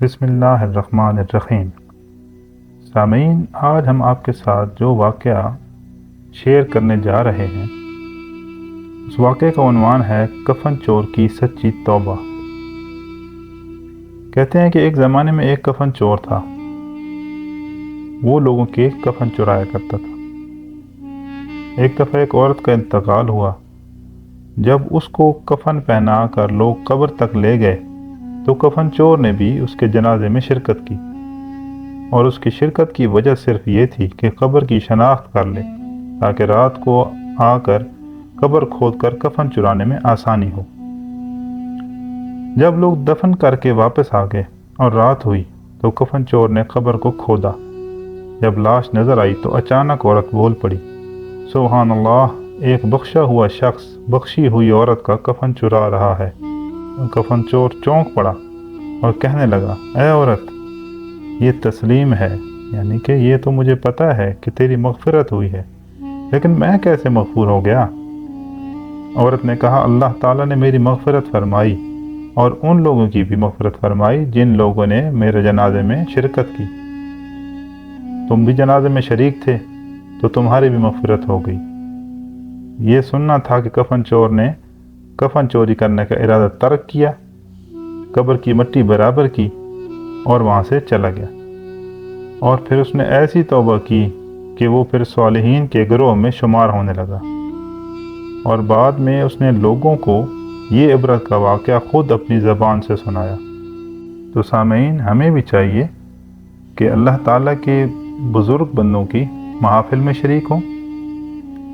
بسم اللہ الرحمن الرحیم۔ سامعین، آج ہم آپ کے ساتھ جو واقعہ شیئر کرنے جا رہے ہیں اس واقعے کا عنوان ہے کفن چور کی سچی توبہ۔ کہتے ہیں کہ ایک زمانے میں ایک کفن چور تھا، وہ لوگوں کے کفن چرایا کرتا تھا۔ ایک دفعہ ایک عورت کا انتقال ہوا۔ جب اس کو کفن پہنا کر لوگ قبر تک لے گئے تو کفن چور نے بھی اس کے جنازے میں شرکت کی، اور اس کی شرکت کی وجہ صرف یہ تھی کہ قبر کی شناخت کر لے تاکہ رات کو آ کر قبر کھود کر کفن چرانے میں آسانی ہو۔ جب لوگ دفن کر کے واپس آ گئے اور رات ہوئی تو کفن چور نے قبر کو کھودا۔ جب لاش نظر آئی تو اچانک عورت بول پڑی، سبحان اللہ، ایک بخشا ہوا شخص بخشی ہوئی عورت کا کفن چرا رہا ہے۔ کفن چور چونک پڑا اور کہنے لگا، اے عورت، یہ تسلیم ہے، یعنی کہ یہ تو مجھے پتہ ہے کہ تیری مغفرت ہوئی ہے، لیکن میں کیسے مغفور ہو گیا؟ عورت نے کہا، اللہ تعالیٰ نے میری مغفرت فرمائی اور ان لوگوں کی بھی مغفرت فرمائی جن لوگوں نے میرے جنازے میں شرکت کی۔ تم بھی جنازے میں شریک تھے تو تمہاری بھی مغفرت ہو گئی۔ یہ سننا تھا کہ کفن چور نے کفن چوری کرنے کا ارادہ ترک کیا، قبر کی مٹی برابر کی اور وہاں سے چلا گیا، اور پھر اس نے ایسی توبہ کی کہ وہ پھر صالحین کے گروہ میں شمار ہونے لگا، اور بعد میں اس نے لوگوں کو یہ عبرت کا واقعہ خود اپنی زبان سے سنایا۔ تو سامعین، ہمیں بھی چاہیے کہ اللہ تعالیٰ کے بزرگ بندوں کی محافل میں شریک ہوں،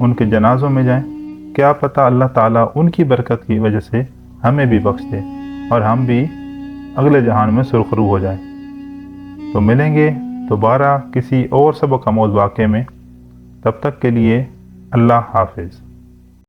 ان کے جنازوں میں جائیں، کیا پتہ اللہ تعالیٰ ان کی برکت کی وجہ سے ہمیں بھی بخش دے اور ہم بھی اگلے جہان میں سرخرو ہو جائیں۔ تو ملیں گے دوبارہ کسی اور سبق آموز واقعے میں، تب تک کے لیے اللہ حافظ۔